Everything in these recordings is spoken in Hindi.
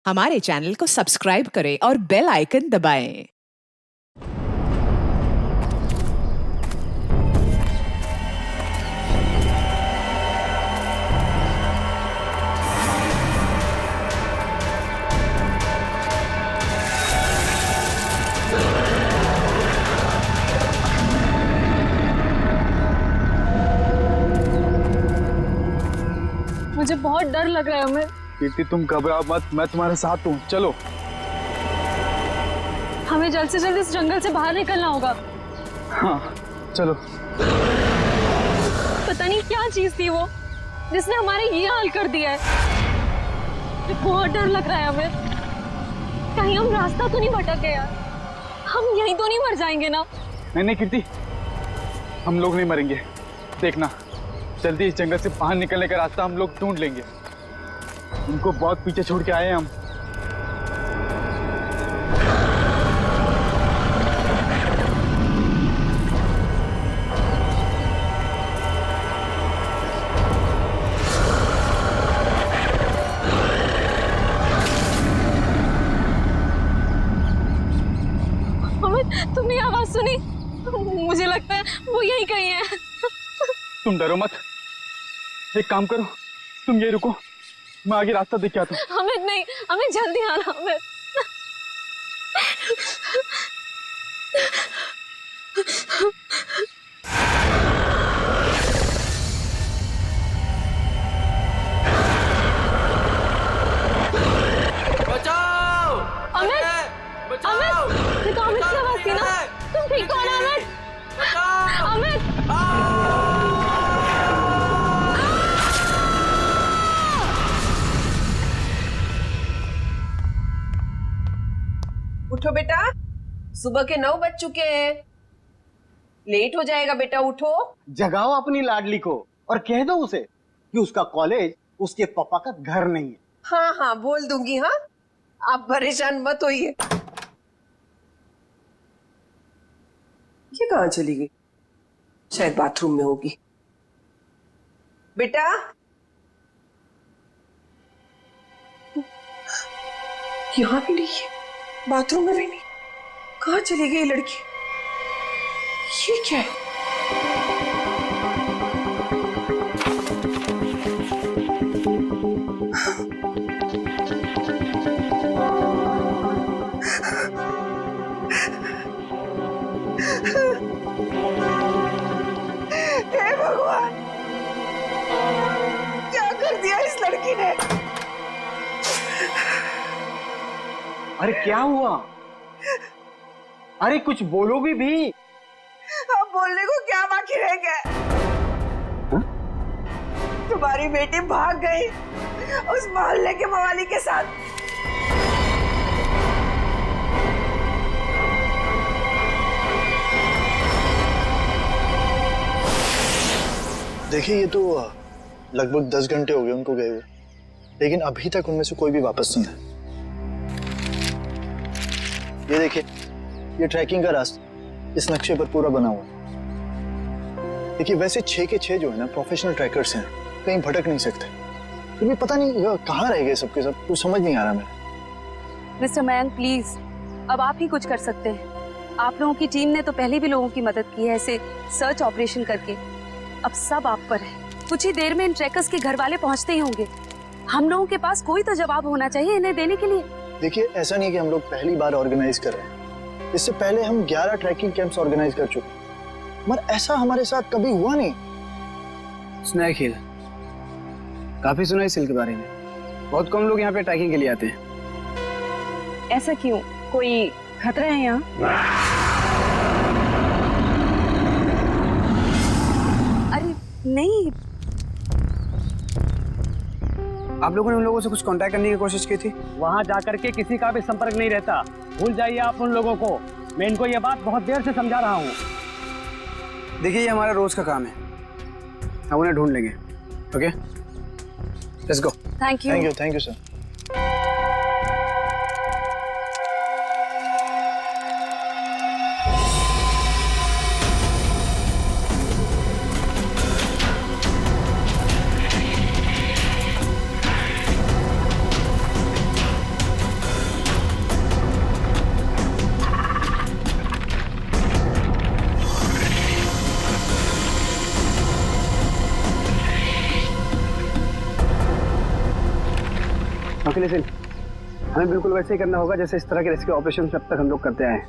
हमारे चैनल को सब्सक्राइब करें और बेल आइकन दबाएं। मुझे बहुत डर लग रहा है अमित। कीर्ति तुम घबराओ मत, मैं तुम्हारे साथ हूँ। चलो हमें जल्द से जल्द इस जंगल से बाहर निकलना होगा। हाँ चलो। पता नहीं क्या चीज थी वो जिसने हमारे ये हाल कर दिया है। मुझे बहुत डर लग रहा है अमित। कहीं हम रास्ता तो नहीं भटक गए यार। हम यहीं तो नहीं मर जाएंगे ना? नहीं नहीं कीर्ति, हम लोग नहीं मरेंगे। देखना, जल्दी इस जंगल से बाहर निकलने का रास्ता हम लोग ढूंढ लेंगे। उनको बहुत पीछे छोड़ के आए हैं हम। अमित, तुमने ये आवाज सुनी? मुझे लगता है वो यहीं कहीं है। तुम डरो मत, एक काम करो, तुम ये रुको, मैं आगे रास्ता देख के आता हूँ। अमित नहीं, अमित जल्दी आना अमित। बचाओ! अमित! बचाओ! अमित! ये तो अमित की आवाज थी ना? तुम ठीक हो ना अमित? बचाओ! अमित! उठो बेटा, सुबह के 9 बज चुके हैं। लेट हो जाएगा बेटा, उठो। जगाओ अपनी लाडली को और कह दो उसे कि उसका कॉलेज उसके पापा का घर नहीं है। हाँ हाँ बोल दूंगी। हाँ, आप परेशान मत होइए। ये कहाँ चली गई? शायद बाथरूम में होगी। बेटा, यहाँ भी नहीं है, बाथरूम में भी नहीं। कहाँ चली गई लड़की? ये क्या है? हे भगवान, क्या कर दिया इस लड़की ने? अरे क्या हुआ? अरे कुछ बोलोगे भी? अब बोलने को क्या बाकी रह गया? तुम्हारी बेटी भाग गई उस मोहल्ले के मवाली के साथ। देखिए, ये तो लगभग 10 घंटे हो गए उनको गए हुए, लेकिन अभी तक उनमें से कोई भी वापस नहीं आया। ये देखिए, ये ट्रैकिंग का रास्ता इस नक्शे पर पूरा बना हुआ है। देखिए, वैसे 6 के 6 जो है ना प्रोफेशनल ट्रैकर्स हैं, कहीं भटक नहीं सकते। फिर भी पता नहीं कहाँ रह गए सबके सब, कुछ समझ नहीं आ रहा मेरा। मिस्टर मयंक प्लीज, अब आप ही कुछ कर सकते हैं। आप लोगों की टीम ने तो पहले भी लोगों की मदद की है ऐसे सर्च ऑपरेशन करके। अब सब आप पर है। कुछ ही देर में इन ट्रैकर्स के घर वाले पहुंचते ही होंगे। हम लोगों के पास कोई तो जवाब होना चाहिए इन्हें देने के लिए। देखिए, ऐसा नहीं कि हम लोग पहली बार ऑर्गेनाइज कर रहे हैं। इससे पहले हम 11 ट्रैकिंग कैंप्स ऑर्गेनाइज कर चुके हैं, मगर ऐसा हमारे साथ कभी हुआ नहीं। स्नैक हिल, काफी सुना इस हिल के बारे में। बहुत कम लोग यहाँ पे ट्रैकिंग के लिए आते हैं। ऐसा क्यों? कोई खतरा है यहाँ? अरे नहीं। आप लोगों ने उन लोगों से कुछ कांटेक्ट करने की कोशिश की थी? वहां जाकर के किसी का भी संपर्क नहीं रहता। भूल जाइए आप उन लोगों को। मैं इनको ये बात बहुत देर से समझा रहा हूँ। देखिए, ये हमारा रोज का काम है, हम उन्हें ढूंढ लेंगे। Okay, let's go. Thank you. Thank you sir. Akhilesh, हमें बिल्कुल वैसे ही करना होगा जैसे इस तरह के रेस्क्यू ऑपरेशन अब तक हम लोग करते आए हैं।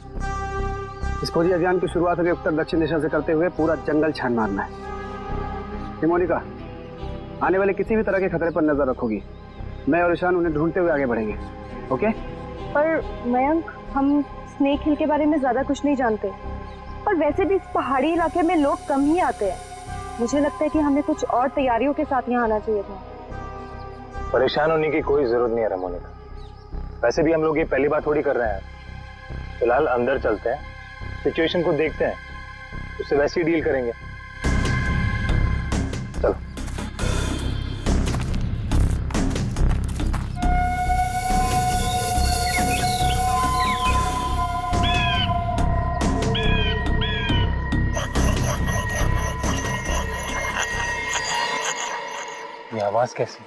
इस फौजी अभियान की शुरुआत हमें उत्तर दक्षिण दिशा से करते हुए पूरा जंगल छान मारना है। मोनिका, आने वाले किसी भी तरह के खतरे पर नजर रखोगी। मैं और ईशान उन्हें ढूंढते हुए आगे बढ़ेंगे। ओके? पर मयंक, हम स्नेक हिल के बारे में ज्यादा कुछ नहीं जानते, और वैसे भी इस पहाड़ी इलाके में लोग कम ही आते हैं। मुझे लगता है कि हमें कुछ और तैयारियों के साथ यहाँ आना चाहिए था। परेशान होने की कोई जरूरत नहीं है रमोनिका। वैसे भी हम लोग ये पहली बार थोड़ी कर रहे हैं। फिलहाल अंदर चलते हैं, सिचुएशन को देखते हैं, उससे वैसे ही डील करेंगे। चलो। ये आवाज कैसी?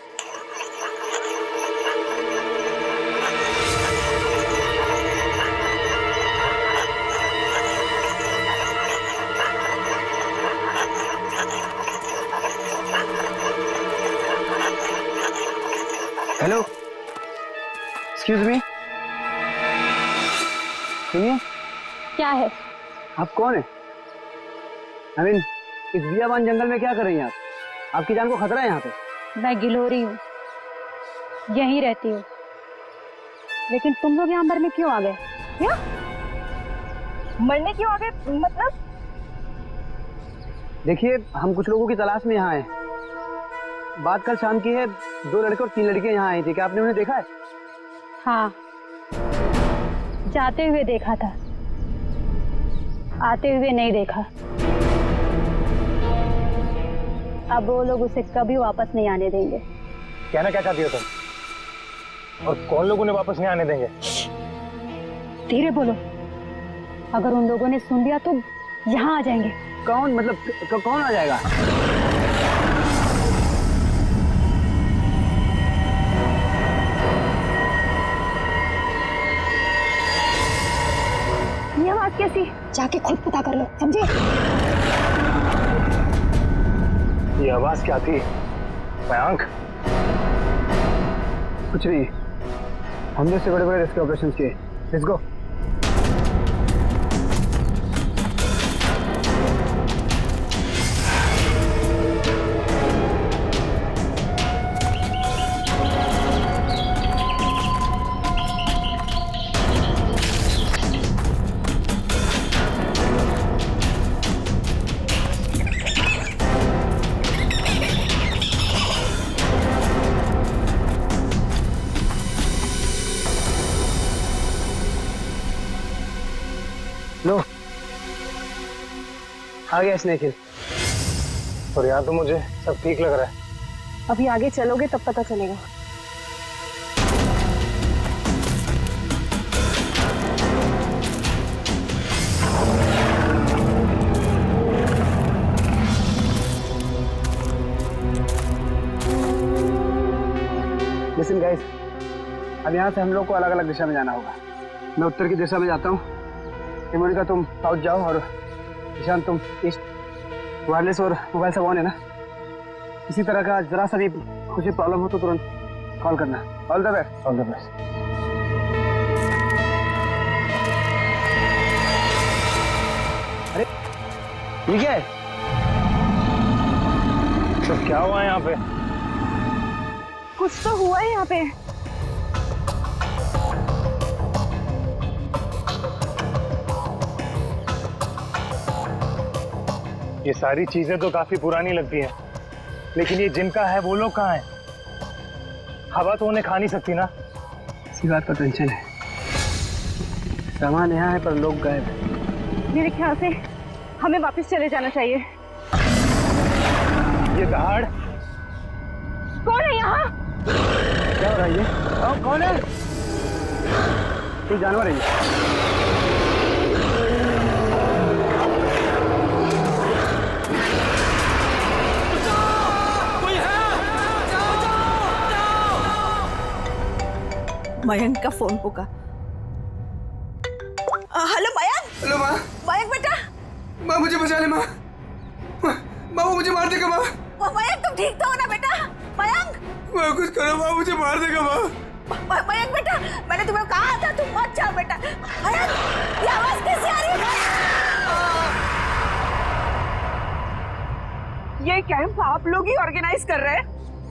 हेलो, एक्सक्यूज मी, सुनिए। क्या है? आप कौन है? I mean, इस बियाबान जंगल में क्या कर रही हैं आप? आपकी जान को खतरा है यहाँ पे। मैं गिलोरी हूँ, यहीं रहती हूँ। लेकिन तुम लोग यहाँ मरने क्यों आ गए? क्या मरने क्यों आ गए? मतलब देखिए, हम कुछ लोगों की तलाश में यहाँ आए। बात कल शाम की है, 2 लड़के और 3 लड़कियां यहाँ आई थी। क्या आपने उन्हें देखा है? हाँ, जाते हुए देखा था, आते हुए नहीं देखा। अब वो लोग उसे कभी वापस नहीं आने देंगे। कहना क्या चाहती हो तुम? और कौन लोग उन्हें वापस नहीं आने देंगे? धीरे बोलो, अगर उन लोगों ने सुन लिया तो यहाँ आ जाएंगे। कौन? मतलब कौन आ जाएगा? ये आवाज कैसी? जाके खुद पता कर लो, समझे? ये आवाज क्या थी मयंक? कुछ नहीं, हमने इससे बड़े बड़े रेस्क्यू ऑपरेशन किए। Let's go. लो, आ गया स्नेक हिल। और यहाँ तो मुझे सब ठीक लग रहा है। अभी आगे चलोगे तब पता चलेगा। लिसन गाइस, अब यहाँ से हम लोग को अलग अलग दिशा में जाना होगा। मैं उत्तर की दिशा में जाता हूँ, मोनिका तुम साउथ जाओ, और ईशान तुम ईस्ट। वायरलेस और मोबाइल सब ऑन है ना? किसी तरह का जरा सा भी कुछ प्रॉब्लम हो तो तुरंत कॉल करना। All the best. All the best. अरे ये क्या है? तो क्या हुआ यहाँ पे? कुछ तो हुआ है यहाँ पे। ये सारी चीजें तो काफी पुरानी लगती हैं, लेकिन ये जिनका है वो लोग कहाँ हैं? हवा तो उन्हें खा नहीं सकती ना। इसी बात का टेंशन है। सामान यहाँ है पर लोग गायब हैं। मेरे ख्याल से हमें वापस चले जाना चाहिए। ये दहाड़ कौन है यहाँ? क्या हो रहा है ये? कौन है? कोई जानवर है ये? मयंक का फोन होगा। हेलो मयंक। हेलो माँ। मयंक बेटा। माँ मुझे बचा ले माँ। माँ वो मुझे मार देगा माँ। मयंक तुम ठीक तो हो ना बेटा? मयंक। माँ कुछ करो माँ, मुझे मार देगा माँ। मयंक बेटा, मैंने तुम्हें कहा था तुम मत जाओ बेटा। मयंक, ये आवाज कैसे आ रही है? ये कैंप आप लोग ही ऑर्गेनाइज कर रहे हैं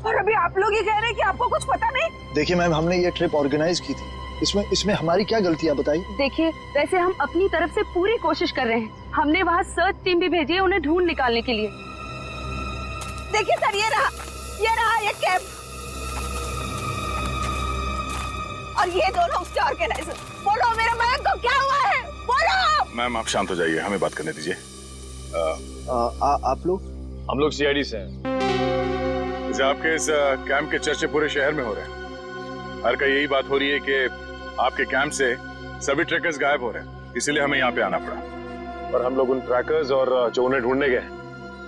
और अभी आप लोग ही कह रहे हैं कि आपको कुछ पता नहीं। देखिए मैम, हमने ये ट्रिप ऑर्गेनाइज की थी, इसमें हमारी क्या गलती है बताइए। देखिए, वैसे हम अपनी तरफ से पूरी कोशिश कर रहे हैं। हमने वहाँ सर्च टीम भी भेजी है उन्हें ढूंढ निकालने के लिए। देखिए सर, ये रहा ये कैंप और ये दोनों उसके ऑर्गेनाइजर। बोलो मेरे मयंक को क्या हुआ है, बोलो। मैम आप शांत हो जाइए, हमें बात करने दीजिए। आप लोग? हम लोग सीआईडी से हैं। जैसे आपके इस कैंप के चर्चे पूरे शहर में हो रहे हैं। हर का यही बात हो रही है कि आपके कैंप से सभी ट्रैकर्स गायब हो रहे हैं, इसीलिए हमें यहाँ पे आना पड़ा। और हम लोग उन ट्रैकर्स और जो उन्हें ढूंढने गए,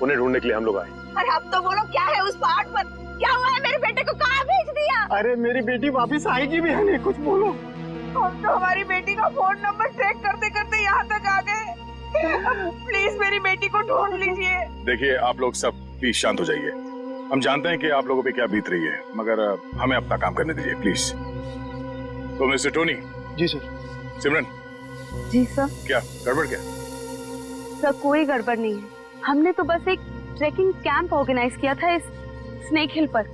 उन्हें ढूंढने के लिए हम लोग आए। अरे अब तो बोलो, क्या है उस पहाड़ पर? क्या हुआ है? मेरे बेटे को कहाँ भेज दिया? अरे मेरी बेटी वापस आएगी भी है नहीं, कुछ बोलो। हम तो हमारी बेटी का फोन नंबर ट्रैक करते करते यहाँ तक आ गए। प्लीज मेरी बेटी को ढूंढ लीजिए। देखिए आप लोग सब प्लीज शांत हो जाइए। हम जानते हैं कि आप लोगों पे क्या बीत रही है, मगर हमें अपना काम करने दीजिए प्लीज। तो मिस्टर टोनी। जी सर। सिमरन। जी सर। क्या गड़बड़ क्या? सर कोई गड़बड़ नहीं है। हमने तो बस एक ट्रैकिंग कैंप ऑर्गेनाइज किया था इस स्नेक हिल पर,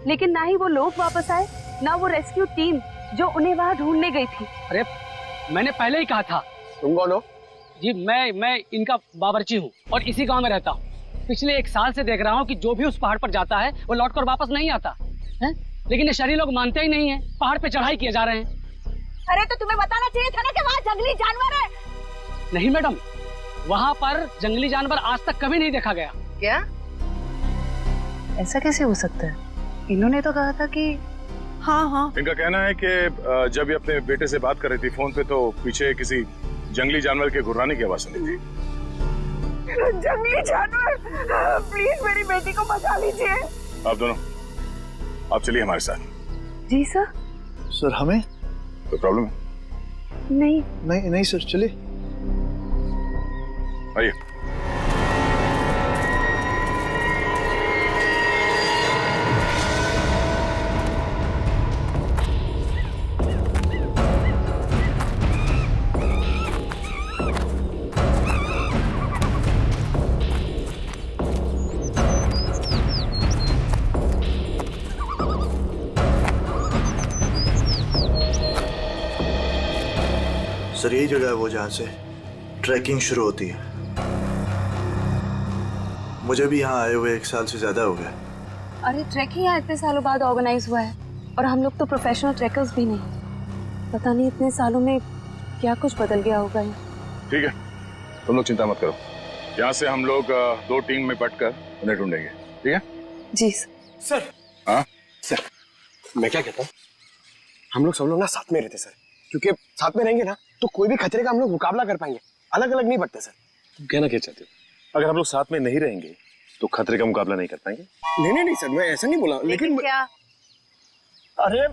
लेकिन ना ही वो लोग वापस आए, ना वो रेस्क्यू टीम जो उन्हें वहाँ ढूंढने गई थी। अरे मैंने पहले ही कहा था। तुम कौन हो? जी मैं इनका बावर्ची हूँ और इसी गांव में रहता हूँ। पिछले 1 साल से देख रहा हूँ कि जो भी उस पहाड़ पर जाता है वो लौटकर वापस नहीं आता है, लेकिन ये शहरी लोग मानते ही नहीं है। पहाड़ पे चढ़ाई किए जा रहे हैं। अरे तो तुम्हें बताना चाहिए था ना कि वहाँ जंगली जानवर है। नहीं मैडम, वहाँ पर जंगली जानवर आज तक कभी नहीं देखा गया। क्या? ऐसा कैसे हो सकता है? इन्होंने तो कहा था कि हाँ। इनका कहना है कि जब ये अपने बेटे से बात कर रही थी फोन पे, तो पीछे किसी जंगली जानवर के घुर्राने की आवाज सुनी थी। जंगली जानवर, प्लीज मेरी बेटी को बचा लीजिए। आप दोनों आप चलिए हमारे साथ। जी सर। सर हमें कोई प्रॉब्लम है? नहीं सर, चलिए। आइए। सर यही जगह है वो जहाँ से ट्रैकिंग शुरू होती है। मुझे भी यहाँ आए हुए 1 साल से ज्यादा हो गया। अरे ट्रैकिंग यहाँ इतने सालों बाद ऑर्गेनाइज हुआ है और हम लोग तो प्रोफेशनल ट्रैकर्स भी नहीं। पता नहीं इतने सालों में क्या कुछ बदल गया होगा। ठीक है, तुम लोग चिंता मत करो। यहाँ से हम लोग 2 टीम में बंटकर उन्हें ढूंढेंगे, ठीक है? जी सर। हाँ सर, मैं क्या कहता हूँ, हम लोग सब लोग ना साथ में रहते सर, क्योंकि साथ में रहेंगे ना तो कोई भी खतरे का हम लोग मुकाबला कर पाएंगे। अलग अलग नहीं बढ़ते सर। तुम कहना क्या चाहते हो? अगर हम लोग साथ में नहीं रहेंगे तो खतरे का मुकाबला नहीं कर पाएंगे? नहीं सर, मैं ऐसा नहीं बोला, लेकिन क्या? अरे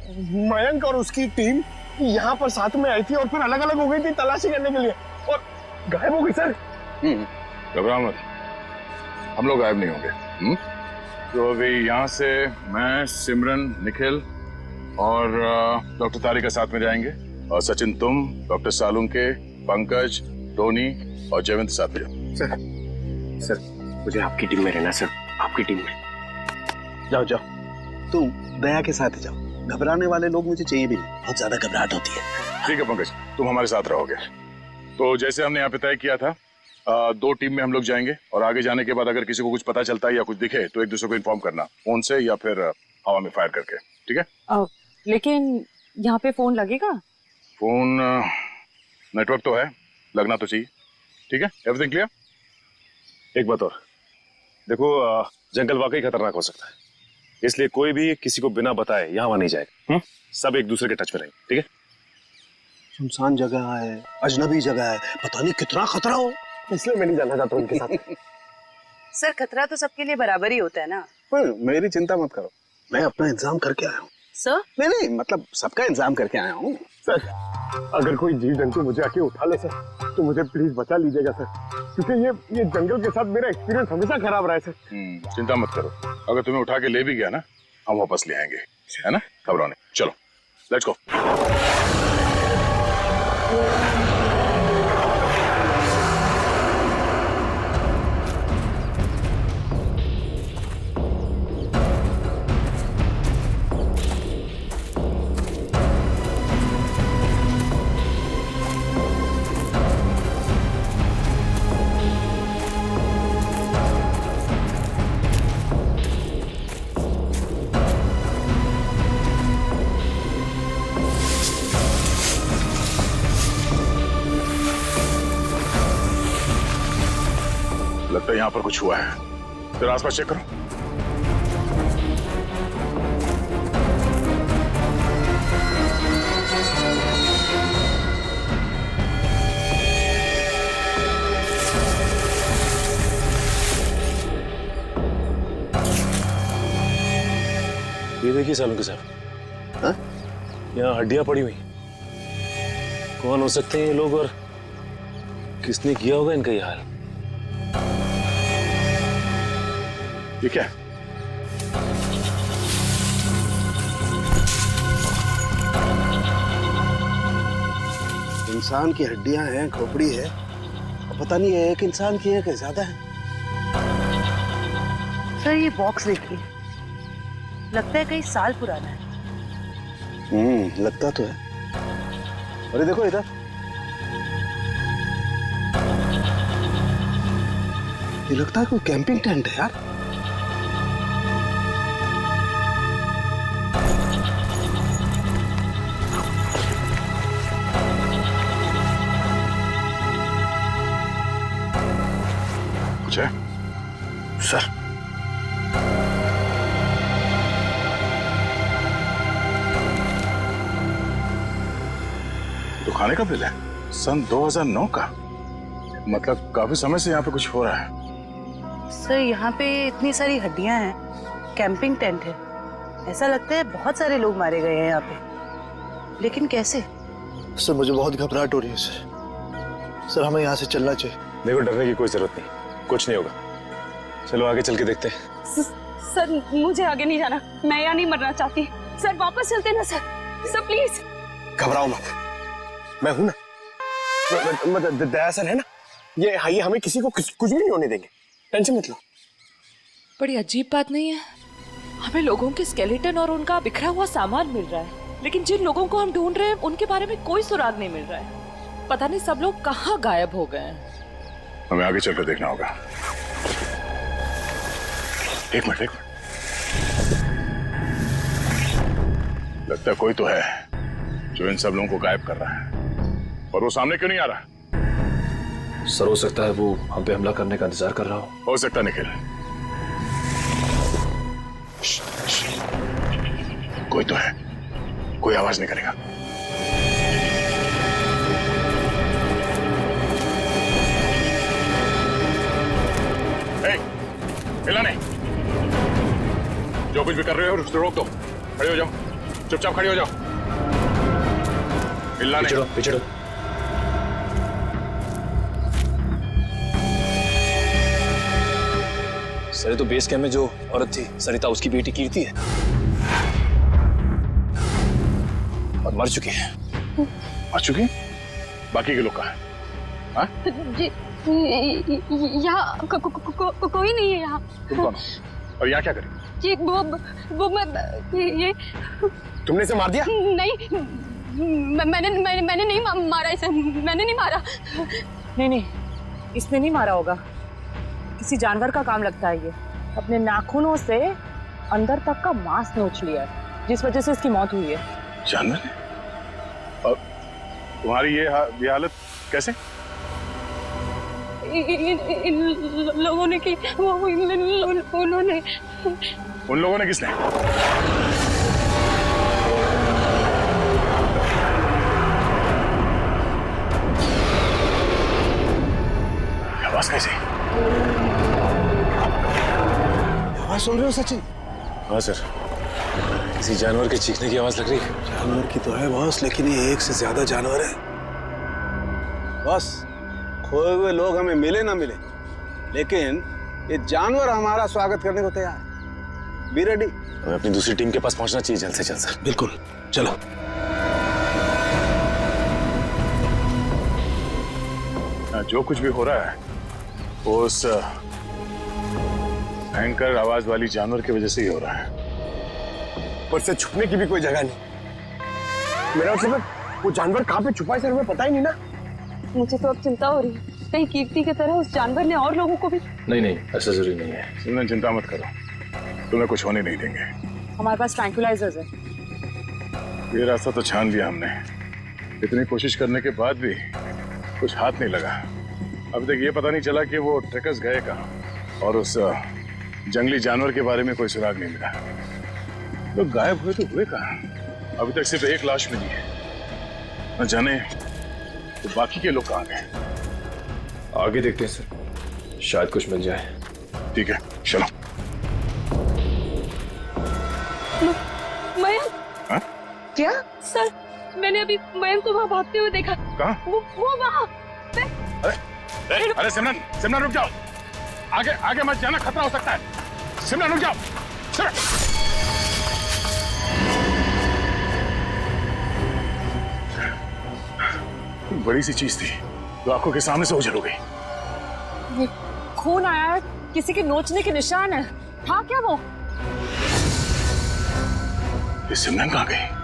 मयंक और उसकी टीम यहाँ पर साथ में आई थी और फिर अलग अलग हो गई थी तलाशी करने के लिए और गायब हो गई सर। घबराओ मत, हम लोग गायब नहीं होंगे। तो अभी यहाँ से मैं, सिमरन, निखिल और डॉक्टर तारिका साथ में जाएंगे, और सचिन तुम, डॉक्टर सालुंके, पंकज, टोनी और जयवंत साथ में जाओ। सर मुझे आपकी टीम में रहना सर, आपकी टीम में। जाओ तुम दया के साथ जाओ, घबराने वाले लोग मुझे चाहिए भी नहीं, बहुत ज्यादा घबराहट होती है। ठीक है पंकज, तुम हमारे साथ रहोगे। तो जैसे हमने यहाँ पे तय किया था, 2 टीम में हम लोग जाएंगे और आगे जाने के बाद अगर किसी को कुछ पता चलता है या कुछ दिखे तो एक दूसरे को इन्फॉर्म करना, फोन से या फिर हवा में फायर करके, ठीक है? लेकिन यहाँ पे फोन लगेगा? फोन नेटवर्क तो है, लगना तो चाहिए। ठीक है, एवरीथिंग क्लियर? एक बात और, देखो जंगल वाकई खतरनाक हो सकता है, इसलिए कोई भी किसी को बिना बताए यहाँ नहीं जाएगा। सब एक दूसरे के टच में रहेंगे, ठीक है? सुनसान जगह है, अजनबी जगह है, पता नहीं कितना खतरा हो, इसलिए मैं नहीं जाना चाहता उनके साथ। सर खतरा तो सबके लिए बराबर ही होता है ना। मेरी चिंता मत करो, मैं अपना इंतजाम करके आया हूँ। सर? नहीं मतलब सबका इंतजाम करके आया हूँ। सर अगर कोई जीव जंतु मुझे आके उठा ले सर तो मुझे प्लीज बचा लीजिएगा सर, क्योंकि ये जंगल के साथ मेरा एक्सपीरियंस हमेशा खराब रहा है सर। चिंता मत करो, अगर तुम्हें उठा के ले भी गया ना, हम वापस ले आएंगे, है ना? घबराओ नहीं, चलो। Let's go. लगता है यहां पर कुछ हुआ है। फिर आसपास चेक करो। ये देखिए सालुंके साहब, हाँ? यहाँ हड्डियां पड़ी हुई। कौन हो सकते हैं ये लोग और किसने किया होगा इनका ये हाल? ये क्या है? इंसान की हड्डियां हैं, खोपड़ी है, पता नहीं है एक इंसान की है कि ज्यादा है। सर ये बॉक्स देखिए, लगता है कई साल पुराना है। लगता तो है। अरे देखो इधर, ये लगता है कोई कैंपिंग टेंट है यार। कुछ है? सर तो खाने का बिल है सन 2009 का। मतलब काफी समय से यहाँ पे कुछ हो रहा है। सर यहाँ पे इतनी सारी हड्डियां हैं, कैंपिंग टेंट है। ऐसा लगता है बहुत सारे लोग मारे गए हैं यहाँ पे, लेकिन कैसे? सर मुझे बहुत घबराहट हो रही है सर हमें यहाँ से चलना चाहिए। देखो डरने की कोई जरूरत नहीं, कुछ नहीं होगा। चलो आगे चल के देखते हैं। सर मुझे आगे नहीं जाना, मैं यहाँ नहीं मरना चाहती। सर वापस चलते ना सर प्लीज। घबराओ मत, मैं हूं ना। मतलब दया सर है ना, ये हमें किसी को कुछ भी नहीं होने देंगे, टेंशन मत लो। बड़ी अजीब बात नहीं है, हमें लोगों के स्केलेटन और उनका बिखरा हुआ सामान मिल रहा है, लेकिन जिन लोगों को हम ढूंढ रहे हैं उनके बारे में कोई सुराग नहीं मिल रहा है। पता नहीं सब लोग कहाँ गायब हो गए हैं। हमें आगे चलकर देखना होगा। एक मिनट। लगता है कोई तो है जो इन सब लोगों को गायब कर रहा है, और वो सामने क्यों नहीं आ रहा? सर हो सकता है वो हम पे हमला करने का इंतजार कर रहा हो सकता है निखिल। कोई तो है, कोई आवाज नहीं करेगा। हिला नहीं, जो कुछ भी कर रहे हो उसको रोक दो। खड़े हो जाओ, चुपचाप खड़े हो जाओ, हिलना नहीं। पीछे सर तो बेस कैंप में जो औरत थी सरिता, उसकी बेटी कीर्ति है और मर चुकी है। मर चुकी? बाकी के लोग कहाँ हैं? हाँ? जी यहाँ कोई नहीं है यहाँ। तुम कौन हो? और यहाँ क्या करें? जी वो मैं ये तुमने इसे मार दिया? नहीं, मैंने नहीं मारा इसे, मैंने नहीं मारा। नहीं, इसने नहीं मारा होगा, किसी जानवर का काम लगता है। ये अपने नाखूनों से अंदर तक का मांस नोच लिया है, जिस वजह से इसकी मौत हुई है। जानवर? और तुम्हारी ये हालत कैसे? इन लोगों ने की, उन्होंने। उन लोगों ने किसने? आवाज कैसे? आवाज सुन रहे हो सचिन? हाँ सर, किसी जानवर के चीखने की आवाज लग रही है। जानवर की तो है बॉस, लेकिन ये एक से ज्यादा जानवर है बॉस। खोए हुए लोग हमें मिले ना मिले, लेकिन ये जानवर हमारा स्वागत करने को तैयार है। Be ready. हमें अपनी दूसरी टीम के पास पहुंचना चाहिए जल्द से जल्द सर। बिल्कुल, चलो। जो कुछ भी हो रहा है वो उस भयंकर आवाज वाली जानवर की वजह से ही हो रहा है। पर से छुपने की भी कोई जगह नहीं। मेरा मतलब वो जानवर कहाँ पे छुपा है सर, हमें पता ही नहीं ना। मुझे तो अब चिंता हो रही है, कहीं कीर्ति की तरह उस जानवर ने और लोगों को भी। नहीं, ऐसा जरूरी नहीं है। सिमरन चिंता मत करो, तुम्हें कुछ होने नहीं देंगे। हमारे पास ट्रैंक्विलाइजर्स है। ये रास्ता तो छान लिया हमने, इतनी कोशिश करने के बाद भी कुछ हाथ नहीं लगा। अब तक ये पता नहीं चला कि वो ट्रैकर्स गए कहाँ और उस जंगली जानवर के बारे में कोई सुराग नहीं मिला। लोग गायब हुए तो हुए कहाँ? अभी तक सिर्फ एक लाश मिली है, न जाने तो बाकी के लोग कहाँ गए। आगे देखते हैं सर, शायद कुछ मिल जाए। ठीक है, चलो। मयंक। हाँ? क्या? सर, मैंने अभी मयंक को वहाँ भागते हुए देखा। कहाँ? वो वहाँ। अरे सिमरन रुक जाओ, आगे मत जाना, खतरा हो सकता है। सिमरन रुक जाओ। बड़ी सी चीज थी जो आंखों के सामने से ओझल हो गई। खून आया है, किसी के नोचने के निशान है। हाँ क्या वो? ये सिमरन कहाँ गई?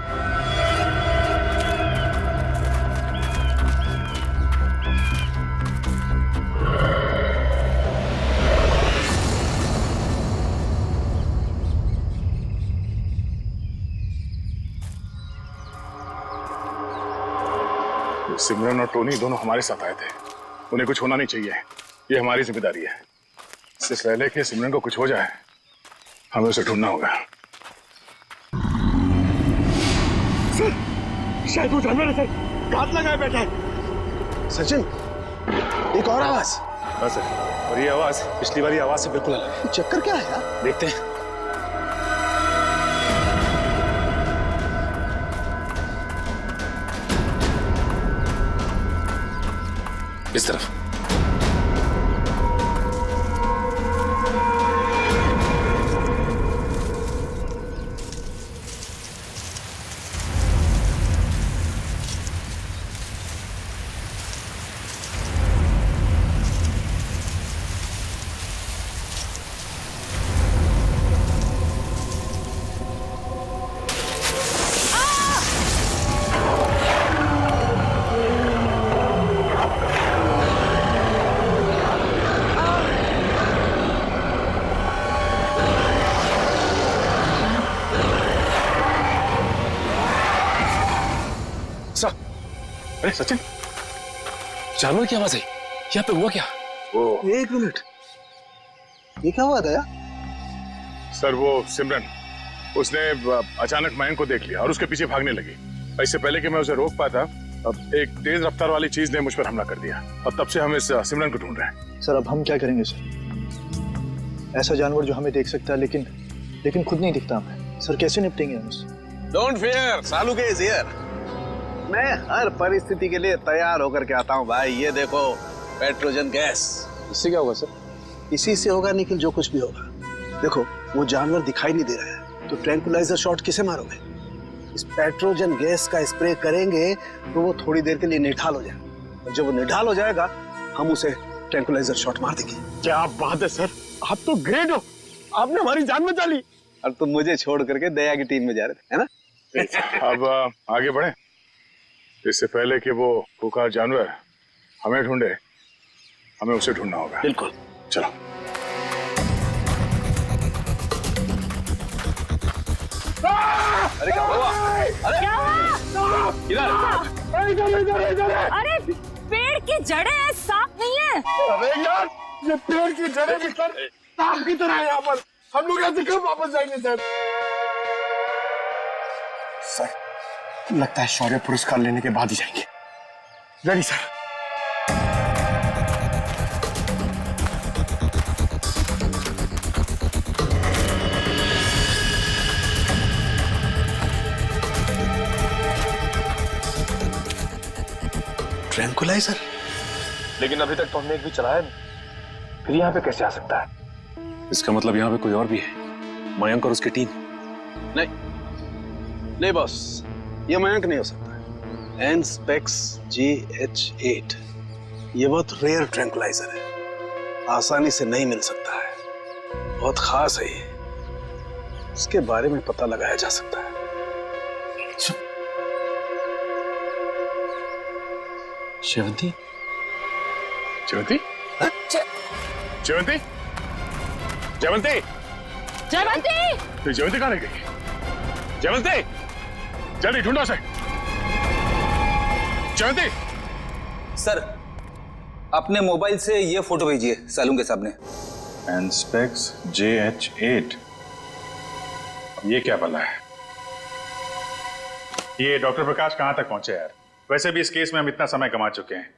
सिमरन और टोनी दोनों हमारे साथ आए थे, उन्हें कुछ होना नहीं चाहिए, ये हमारी जिम्मेदारी है। इससे पहले कि सिमरन को कुछ हो जाए हमें उसे ढूंढना होगा। सर, शायद वो जानवर है सर, घात लगाए बैठा है। सचिन, एक और आवाज। हाँ सर, और ये आवाज पिछली बारी आवाज से बिल्कुल अलग है। चक्कर क्या है यार? देखते हैं। इस तरफ। अरे सचिन, जानवर की आवाज है, यहाँ पे हुआ क्या? एक मिनट, ये क्या हुआ था यार? सर वो सिमरन, उसने अचानक मयंक को देख लिया और उसके पीछे भागने लगी। इससे पहले कि मैं उसे रोक पाता, अब एक तेज रफ्तार वाली चीज ने मुझ पर हमला कर दिया और तब से हम इस सिमरन को ढूंढ रहे हैं। सर अब हम क्या करेंगे सर? ऐसा जानवर जो हमें देख सकता है लेकिन खुद नहीं दिखता हमें। सर कैसे निपटेंगे हम उससे? डोंट फियर, सालू के इज हियर। मैं हर परिस्थिति के लिए तैयार होकर के आता हूँ भाई। ये देखो पेट्रोजन गैस। इससे क्या होगा सर? इसी से होगा निखिल, जो कुछ भी होगा। देखो वो जानवर दिखाई नहीं दे रहा है, तो ट्रैंक्विलाइजर शॉट किसे मारोगे? इस पेट्रोजन गैस का स्प्रे करेंगे तो वो थोड़ी देर के लिए निढाल हो जाएगा, और जब वो निढाल हो जाएगा हम उसे ट्रैंक्विलाइजर शॉट मार देंगे। क्या बात है सर, आप तो ग्रेट हो, आपने हमारी जान बचा ली। और तुम मुझे छोड़ करके दया की टीम में जा रहे थे, है ना? अब आगे बढ़े, इससे पहले कि वो पुकार जानवर हमें ढूंढे, हमें उसे ढूंढना होगा। बिल्कुल, चलो। अरे क्या हुआ? अरे क्या हुआ? इधर। अरे पेड़ की जड़ें हैं, सांप नहीं है। अरे यार, ये पेड़ की जड़ें भी सर सांप की तरह है यहाँ पर। हम लोग यहाँ से कब वापस जाएंगे सर? सर लगता है शौर्य पुरस्कार लेने के बाद ही जाएंगे। Ready sir. ट्रैंक्विलाइजर? लेकिन अभी तक तो हमने एक भी चलाया नहीं, फिर यहाँ पे कैसे आ सकता है? इसका मतलब यहाँ पे कोई और भी है, मयंक और उसकी टीम। नहीं बॉस, ये मयंक नहीं हो सकता। एनस्पेक्स GH8 ये बहुत रेयर ट्रैंकुलाइजर है, आसानी से नहीं मिल सकता है, बहुत खास है ये, इसके बारे में पता लगाया जा सकता है। शेवंती, जयवंती, जयवंती, जयवंती, जयवंती, तो जयवंती कहाँ रह गई? जयवंती, जल्दी ढूंढो उसे। जयवंती। सर, अपने मोबाइल से ये फोटो भेजिए सालुंके साहब ने। एनस्पेक्स JH8, ये क्या बला है? ये डॉक्टर प्रकाश कहाँ तक पहुंचे यार? वैसे भी इस केस में हम इतना समय कमा चुके हैं।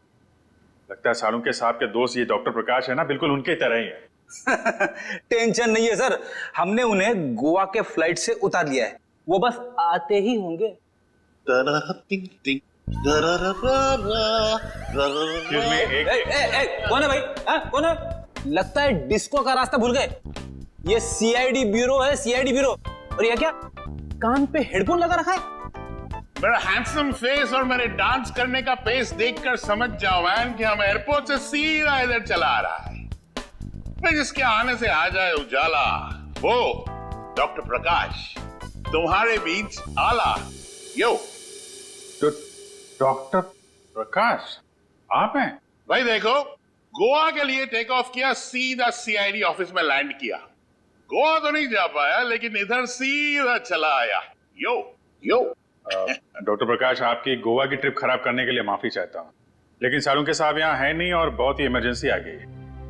लगता है सालुंके साहब के दोस्त ये डॉक्टर प्रकाश है ना, बिल्कुल उनके तरह ही है। टेंशन नहीं है सर, हमने उन्हें गोवा के फ्लाइट से उतार लिया है, वो बस आते ही होंगे। कौन है भाई? कौन है? लगता है डिस्को का रास्ता भूल गए। ये CID ब्यूरो है, CID ब्यूरो। और ये क्या, कान पे हेडफोन लगा रखा है? मेरा हैंडसम फेस और मेरे डांस करने का पेस देखकर समझ जाओ मैन कि हम एयरपोर्ट से सीधा इधर चला आ रहा है। फिर जिसके आने से आ जाए उजाला, वो डॉक्टर प्रकाश तुम्हारे बीच आला। यो तो डॉक्टर प्रकाश आप हैं? भाई देखो, गोवा के लिए टेक ऑफ किया, सीधा CID ऑफिस में लैंड किया। गोवा तो नहीं जा पाया, लेकिन इधर सीधा चला आया। यो यो। डॉक्टर प्रकाश, आपकी गोवा की ट्रिप खराब करने के लिए माफी चाहता हूँ, लेकिन सालुंके साहब यहाँ है नहीं और बहुत ही इमरजेंसी आ गई है,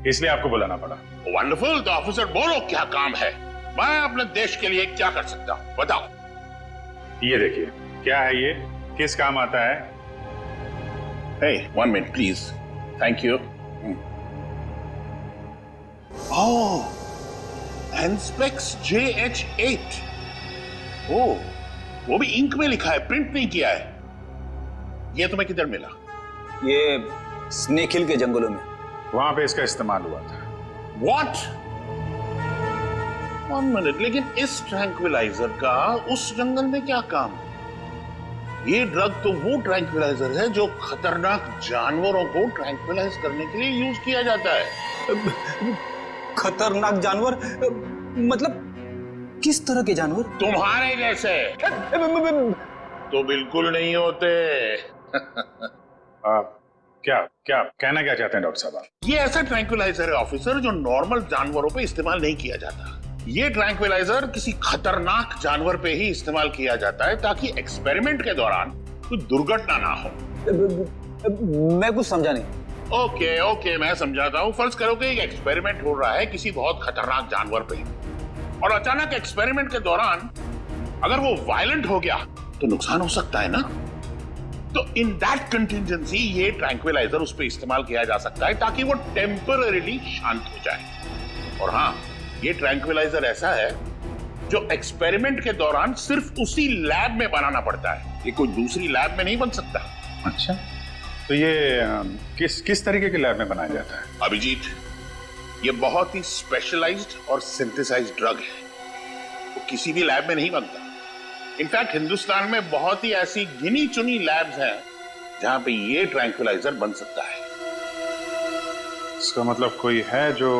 इसलिए आपको बुलाना पड़ा। वंडरफुल। तो ऑफिसर बोलो क्या काम है, मैं अपने देश के लिए क्या कर सकता हूँ, बताओ। ये देखिए, क्या है ये, किस काम आता है? Hey, 1 minute please. Thank you. Oh, Anspex JH8. Oh, वो भी इंक में लिखा है, प्रिंट नहीं किया है। ये तुम्हें किधर मिला? ये स्नेक हिल के जंगलों में, वहां पे इसका इस्तेमाल हुआ था। What? 1 minute, लेकिन इस ट्रैंक्विलाइजर का उस जंगल में क्या काम? ये ड्रग तो वो ट्रैंक्विलाइजर है जो खतरनाक जानवरों को ट्रैंक्विलाइज करने के लिए यूज किया जाता है। खतरनाक जानवर मतलब किस तरह के जानवर? तुम्हारे जैसे तो बिल्कुल नहीं होते। क्या कहना क्या चाहते हैं डॉक्टर साहब? ये ऐसा ट्रैंक्विलाइजर है ऑफिसर जो नॉर्मल जानवरों पे इस्तेमाल नहीं किया जाता। ये ट्रैंक्विलाइजर किसी खतरनाक जानवर पे ही इस्तेमाल किया जाता है ताकि एक्सपेरिमेंट के दौरान कोई दुर्घटना ना हो। मैं कुछ समझा नहीं। ओके, मैं समझाता हूँ। फर्ज करो कि एक एक्सपेरिमेंट हो रहा है किसी बहुत खतरनाक जानवर पे, और अचानक एक्सपेरिमेंट के दौरान अगर वो वायलेंट हो गया तो नुकसान हो सकता है ना। तो इन दैट कंटिजेंसी ये ट्रैंक्विलाइजर उस पे इस्तेमाल किया जा सकता है ताकि वो टेम्पररीली शांत हो जाए। और हाँ, ये ट्रैंक्विलाइजर ऐसा है जो एक्सपेरिमेंट के दौरान सिर्फ उसी लैब में बनाना पड़ता है, ये कोई दूसरी लैब में नहीं बन सकता। अच्छा, तो ये किस तरीके के लैब में बनाया जाता है? अभिजीत, ये बहुत ही स्पेशलाइज्ड और सिंथेसाइज्ड ड्रग है, वो किसी भी लैब में नहीं बनता। इनफैक्ट हिंदुस्तान में बहुत ही ऐसी गिनी चुनी लैब्स हैं जहां पे ये ट्रैंक्विलाइजर बन सकता है। इसका मतलब कोई है जो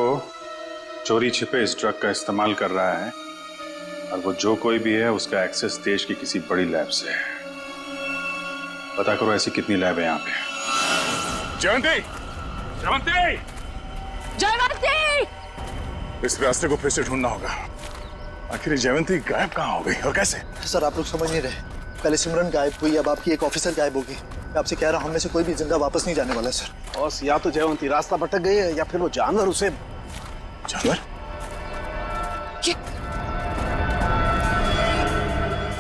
चोरी छिपे इस ड्रग का इस्तेमाल कर रहा है, और वो जो कोई भी है उसका एक्सेस देश की किसी बड़ी लैब से है। पता करो ऐसी कितनी लैब है यहाँ पे। जयवंती, जयवंती, जयवंती! इस रास्ते को फिर से ढूंढना होगा। आखिर जयवंती गायब कहाँ हो गई और कैसे? सर, आप लोग समझ नहीं रहे। पहले सिमरन गायब हुई, अब आपकी एक ऑफिसर गायब होगी। मैं आपसे कह रहा हूँ, हम में से कोई भी जिंदा वापस नहीं जाने वाला सर। बॉस, या तो जयवंती रास्ता भटक गई है या फिर वो जानवर उसे। जानवर?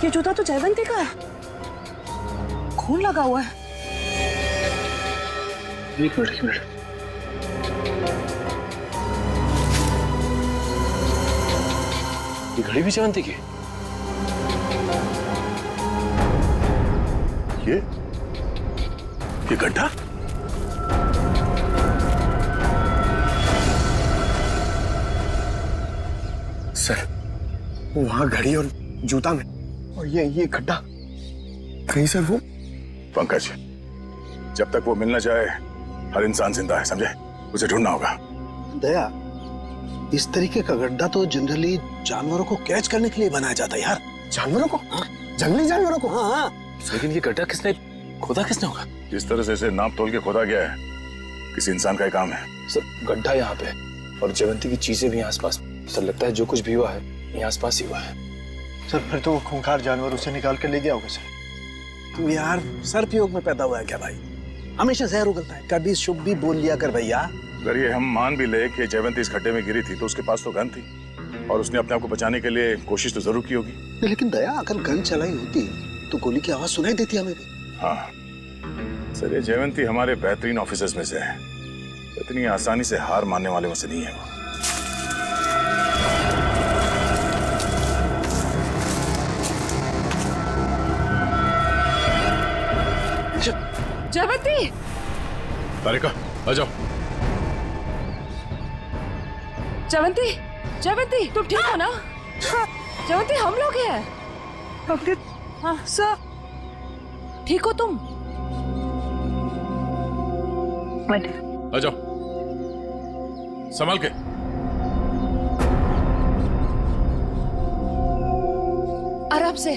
ये जूता तो जयवंती का है, खून लगा हुआ है। एक मिनट। ये घड़ी भी जयवंती की? ये गड्ढा? सर, वहां घड़ी और जूता में, और ये गड्ढा कहीं सर वो। पंकज, जब तक वो मिल न जाए हर इंसान जिंदा है, समझे? उसे ढूंढना होगा। दया, इस तरीके का गड्ढा तो जनरली जानवरों को कैच करने के लिए बनाया जाता है यार। जानवरों को? हाँ? जंगली जानवरों को? हाँ हाँ। लेकिन ये गड्ढा किसने खोदा होगा? जिस तरह से इसे नाप तोल के खोदा गया है, किसी इंसान का ही काम है। सर गड्ढा यहाँ पे और जयवंती की चीजें भी आसपास। सर लगता है जो कुछ भी हुआ है ये आसपास ही हुआ है। सर फिर तो वो खूंखार जानवर उसे निकाल कर ले गया होगा सर। तू यार सर्पयोग में पैदा हुआ है क्या भाई? हमेशा जहर उगलता है, कभी शुभ भी बोल लिया कर भैया। अगर ये हम मान भी ले कि जयवंती इस खड्डे में गिरी थी तो उसके पास तो गन थी और उसने अपने आप को बचाने के लिए कोशिश तो जरूर की होगी। लेकिन दया, अगर गन चलाई होती तो गोली की आवाज सुनाई देती हमें भी। हाँ सर, ये जयवंती हमारे बेहतरीन ऑफिसर्स में से है, इतनी आसानी से हार मानने वाले में से नहीं है वो। जयवंती! तारिका आ जाओ। जयवंती, जयवंती तुम ठीक हो ना? जयवंती हम लोग हैं। हाँ सर, ठीक हो तुम? आ जाओ, संभाल के। आराम से।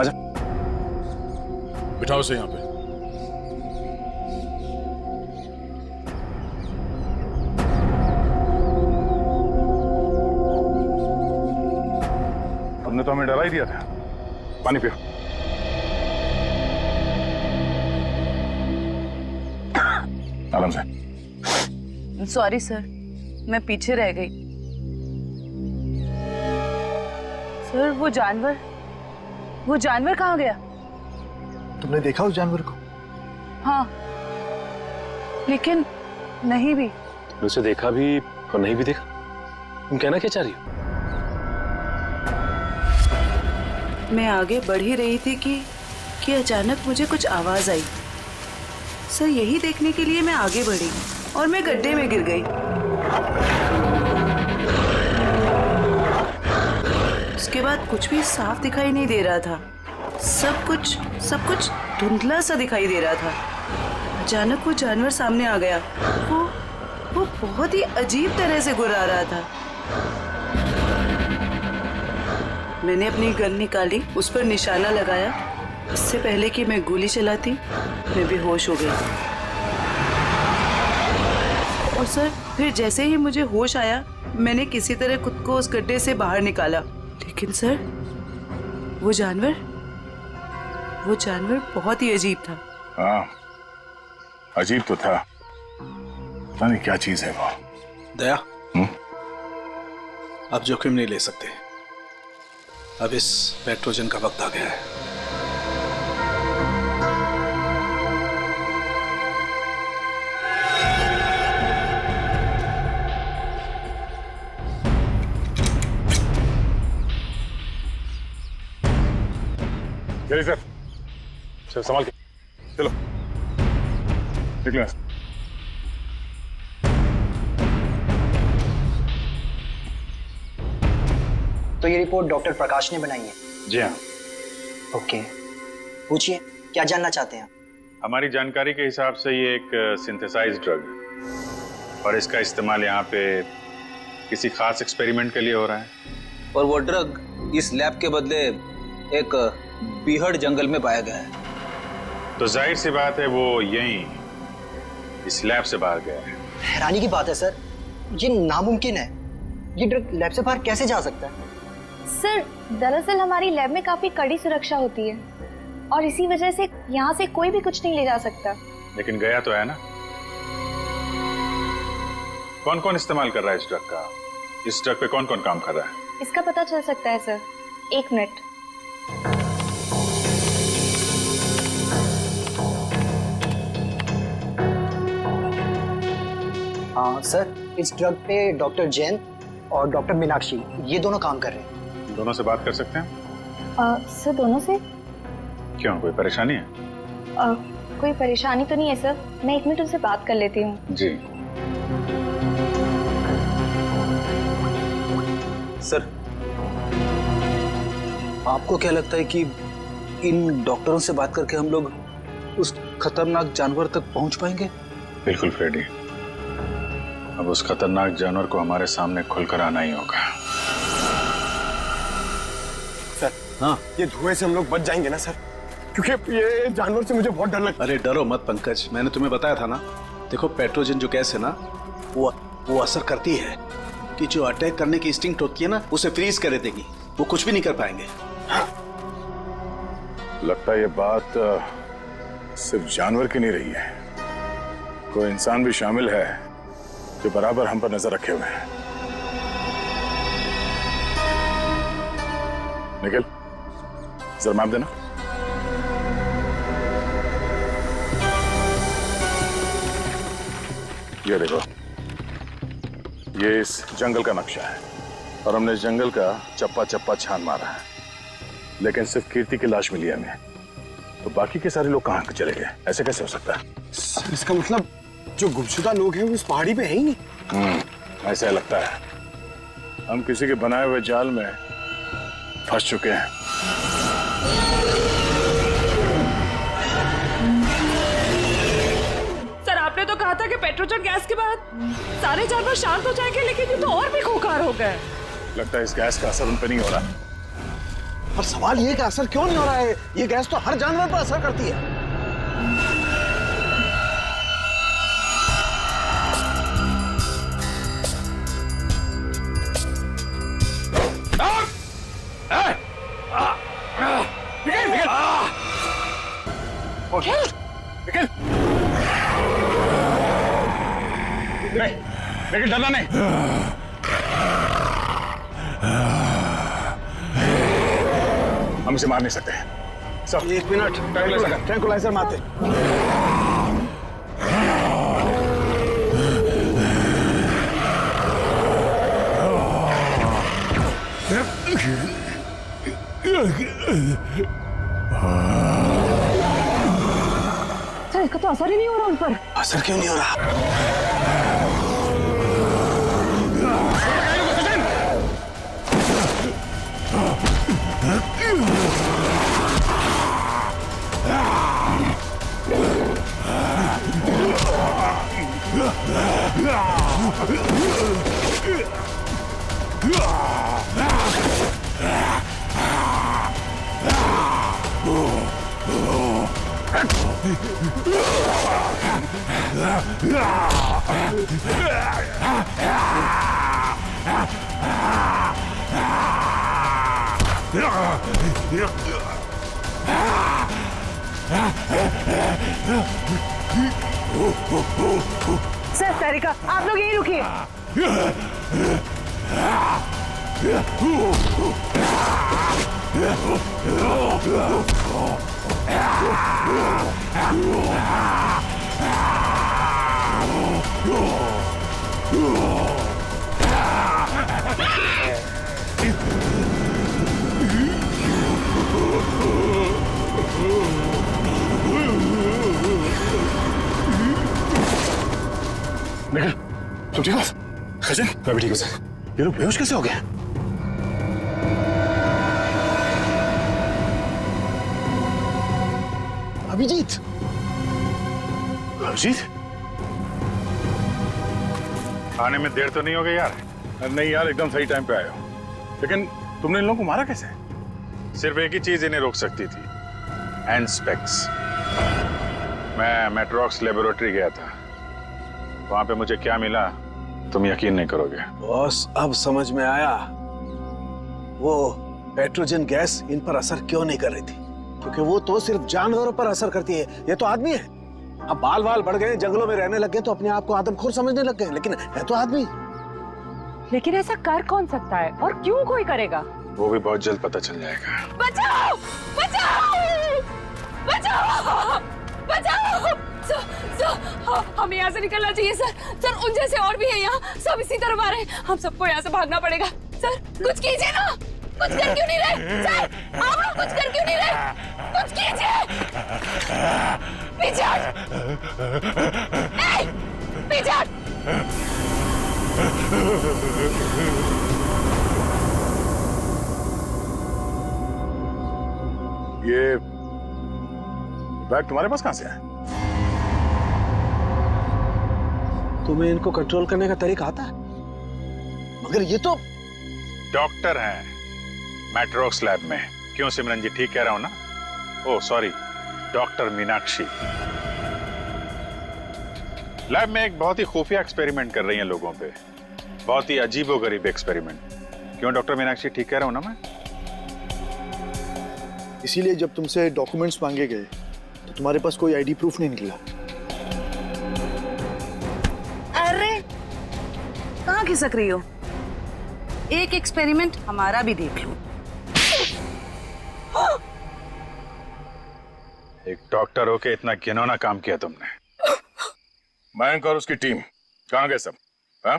आजा, बिठाओ से यहाँ पे। तुमने तो हमें डरा ही दिया था। पानी पियो। आराम से। सॉरी सर, मैं पीछे रह गई। सर वो जानवर कहाँ गया? तुमने देखा उस जानवर को? हाँ, लेकिन नहीं भी। उसे देखा भी और नहीं भी देखा? तुम कहना क्या चाह रही हो? मैं आगे बढ़ ही रही थी कि अचानक मुझे कुछ आवाज आई। सर यही देखने के लिए मैं आगे बढ़ी और मैं गड्ढे में गिर गई। उसके बाद कुछ भी साफ दिखाई नहीं दे रहा था। सब कुछ धुंधला सा दिखाई दे रहा था। अचानक वो जानवर सामने आ गया। वो बहुत ही अजीब तरह से गुर्रा रहा था। मैंने अपनी गन निकाली, उस पर निशाना लगाया। इससे पहले कि मैं गोली चलाती, मैं बेहोश हो गई। और सर फिर जैसे ही मुझे होश आया, मैंने किसी तरह खुद को उस गड्ढे से बाहर निकाला। लेकिन सर वो जानवर बहुत ही अजीब था। हाँ, अजीब तो था। पता नहीं क्या चीज है वो। दया, अब जोखिम नहीं ले सकते। अब इस पेट्रोजन का वक्त आ गया है। चलिए सर, चलो संभाल के चलो, निकलो। तो ये रिपोर्ट डॉक्टर प्रकाश ने बनाई है? जी हाँ। ओके, पूछिए क्या जानना चाहते हैं? हमारी जानकारी के हिसाब से ये एक सिंथेसाइज्ड ड्रग है और इसका इस्तेमाल यहाँ पे किसी खास एक्सपेरिमेंट के लिए हो रहा है। और वो ड्रग इस लैब के बदले एक बीहड़ जंगल में पाया गया है। तो जाहिर सी बात है वो यहीं इस लैब से बाहर गया है। हैरानी की बात है सर, ये नामुमकिन है। ये ड्रग लैब से बाहर कैसे जा सकता है? सर दरअसल हमारी लैब में काफी कड़ी सुरक्षा होती है और इसी वजह से यहाँ से कोई भी कुछ नहीं ले जा सकता। लेकिन गया तो है ना। कौन कौन इस्तेमाल कर रहा है इस ड्रग का? इस ड्रग पे कौन कौन काम कर रहा है? इसका पता चल सकता है सर। 1 मिनट। सर इस ड्रग पे डॉक्टर जैन और डॉक्टर मीनाक्षी ये दोनों काम कर रहे हैं। दोनों से बात कर सकते हैं? सर दोनों से? क्यों, कोई परेशानी है? कोई परेशानी तो नहीं है सर, मैं 1 मिनट उनसे बात कर लेती हूँ। जी सर, आपको क्या लगता है कि इन डॉक्टरों से बात करके हम लोग उस खतरनाक जानवर तक पहुंच पाएंगे? बिल्कुल फ्रेडी, अब उस खतरनाक जानवर को हमारे सामने खुलकर आना ही होगा। सर, हाँ, ये धुएं से हम लोग बच जाएंगे ना सर? क्योंकि ये जानवर से मुझे बहुत डर लगता है। अरे डरो मत पंकज, मैंने तुम्हें बताया था ना। देखो पेट्रोजन जो गैस है ना, वो असर करती है कि जो अटैक करने की इंस्टिंक्ट होती है ना, उसे फ्रीज कर देगी, वो कुछ भी नहीं कर पाएंगे। लगता है ये बात सिर्फ जानवर की नहीं रही है, कोई इंसान भी शामिल है जो बराबर हम पर नजर रखे हुए हैं। निखिल, जरा मैप देना। ये देखो, ये इस जंगल का नक्शा है और हमने इस जंगल का चप्पा चप्पा छान मारा है, लेकिन सिर्फ कीर्ति की लाश मिली है हमें। तो बाकी के सारे लोग कहाँ चले गए? ऐसे कैसे हो सकता है? सर, इसका मतलब जो गुमशुदा लोग हैं वो इस पहाड़ी पे है ही नहीं। ऐसा लगता है हम किसी के बनाए हुए जाल में फंस चुके हैं। सर, आपने तो कहा था कि पेट्रोजन गैस के बाद सारे जानवर शांत हो जाएंगे, लेकिन ये तो और भी खूंखार हो गए। लगता है इस गैस का असर उन पर नहीं हो रहा। पर सवाल ये कि असर क्यों नहीं हो रहा है? ये गैस तो हर जानवर पर असर करती है। लेकिन डरना नहीं। हम इसे मार नहीं सकते। सब 1 मिनट, ट्रैंकुलाइजर मारते। सर, इसका तो असर ही नहीं हो रहा उन पर। असर क्यों नहीं हो रहा? सर, सारिका, आप लोग यहीं रुकिए। निखिल, तुम ठीक हो? खजन, मैं भी ठीक हूँ सर। ये लोग बेहोश कैसे हो गए? अभिजीत, अभिजीत, आने में देर तो नहीं हो गई यार? नहीं यार, एकदम सही टाइम पे आए हो। लेकिन तुमने इन लोगों को मारा कैसे? सिर्फ एक ही चीज इन्हें रोक सकती थी, हैंड स्पेक्स। मैं मेट्रॉक्स लेबोरेटरी गया था, वहां पे मुझे क्या मिला तुम यकीन नहीं करोगे। बॉस, अब समझ में आया वो पेट्रोजन गैस इन पर असर क्यों नहीं कर रही थी। क्योंकि वो तो सिर्फ जानवरों पर असर करती है, ये तो आदमी है। अब बाल बाल बढ़ गए, जंगलों में रहने लग गए तो अपने आप को आदमखोर समझने लग गए, लेकिन है तो आदमी। लेकिन ऐसा कर कौन सकता है और क्यों कोई करेगा? वो भी बहुत जल्द पता चल जाएगा। बचाओ! बचाओ! बचाओ! बचाओ! हमें यहाँ से निकलना चाहिए सर। सर, उन जैसे और भी है यहाँ, सब इसी तरफ आ रहे हैं। हम सबको यहाँ से भागना पड़ेगा। सर, कुछ कीजिए ना। कुछ कर क्यों नहीं रहे? सर, आप लोग कुछ कर क्यों नहीं रहे? कुछ कीजिए। पीछे हट। पीछे हट। ये बैग तुम्हारे पास कहां से आया? तुम्हें इनको कंट्रोल करने का तरीका आता है? मगर ये तो डॉक्टर हैं मैट्रोक्स लैब में। क्यों सिमरन जी, ठीक कह रहा हूं ना? Oh sorry, doctor Meenakshi lab में एक बहुत ही खुफिया एक्सपेरिमेंट कर रही हैं लोगों पे, बहुत ही अजीबोगरीब एक्सपेरिमेंट। क्यों डॉक्टर मीनाक्षी, ठीक कह रहा हूं ना मैं? इसीलिए जब तुमसे डॉक्यूमेंट्स मांगे गए तो तुम्हारे पास कोई आईडी प्रूफ नहीं निकला। अरे कहाँ खिसक रही हो? एक एक्सपेरिमेंट हमारा भी देख लो। एक डॉक्टर होके इतना घिनौना काम किया तुमने। मयंक और उसकी टीम कहां गए सब? हाँ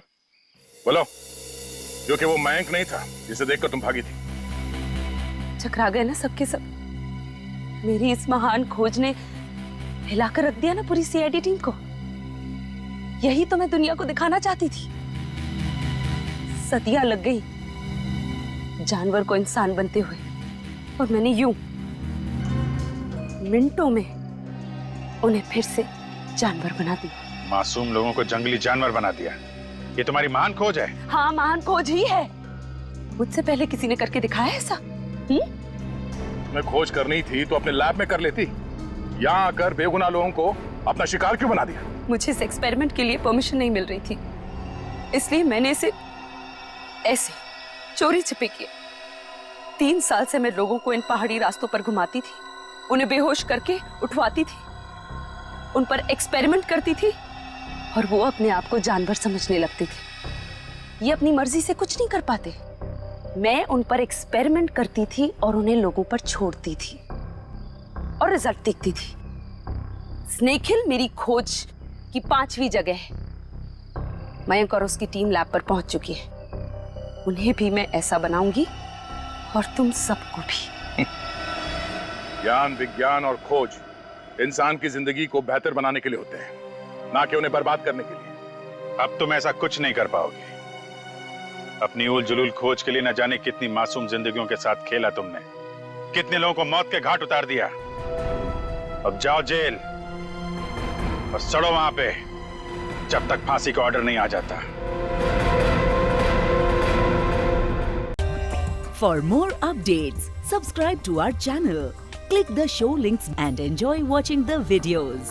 बोलो, क्योंकि वो मयंक नहीं था जिसे देखकर तुम भागी थी। चकरा गए ना सबके सब। मेरी इस महान खोज ने हिलाकर रख दिया ना पूरी सीआईडी टीम को। यही तो मैं दुनिया को दिखाना चाहती थी। सदियां लग गई जानवर को इंसान बनते हुए, और मैंने यूं मिनटों में उन्हें फिर से जानवर बना दिया। मासूम लोगों को जंगली जानवर बना दिया। ये तुम्हारी महान खोज है? हाँ, महान खोज ही है। मुझसे पहले किसी ने करके दिखाया ऐसा? तुम्हें खोज करनी थी तो अपने लैब में कर लेती। यहाँ आकर बेगुनाह लोगों को अपना शिकार क्यों बना दिया? मुझे इस एक्सपेरिमेंट के लिए परमिशन नहीं मिल रही थी, इसलिए मैंने इसे ऐसे चोरी छिपे किया। 3 साल से मैं लोगों को इन पहाड़ी रास्तों पर घुमाती थी, उन्हें बेहोश करके उठवाती थी, उन पर एक्सपेरिमेंट करती थी, और वो अपने आप को जानवर समझने लगते थे। ये अपनी मर्जी से कुछ नहीं कर पाते। मैं उन पर एक्सपेरिमेंट करती थी और उन्हें लोगों पर छोड़ती थी, और रिजल्ट देखती थी। स्नेक हिल मेरी खोज की 5वीं जगह है। मयंक और उसकी टीम लैब पर पहुंच चुकी है। उन्हें भी मैं ऐसा बनाऊंगी, और तुम सबको भी। ज्ञान, विज्ञान और खोज इंसान की जिंदगी को बेहतर बनाने के लिए होते हैं, ना कि उन्हें बर्बाद करने के लिए। अब तुम ऐसा कुछ नहीं कर पाओगे। अपनी उल जुलूल खोज के लिए न जाने कितनी मासूम जिंदगियों के साथ खेला तुमने, कितने लोगों को मौत के घाट उतार दिया। अब जाओ जेल और सड़ो वहां पे, जब तक फांसी का ऑर्डर नहीं आ जाता। For more updates, subscribe to our channel, click the show links and enjoy watching the videos.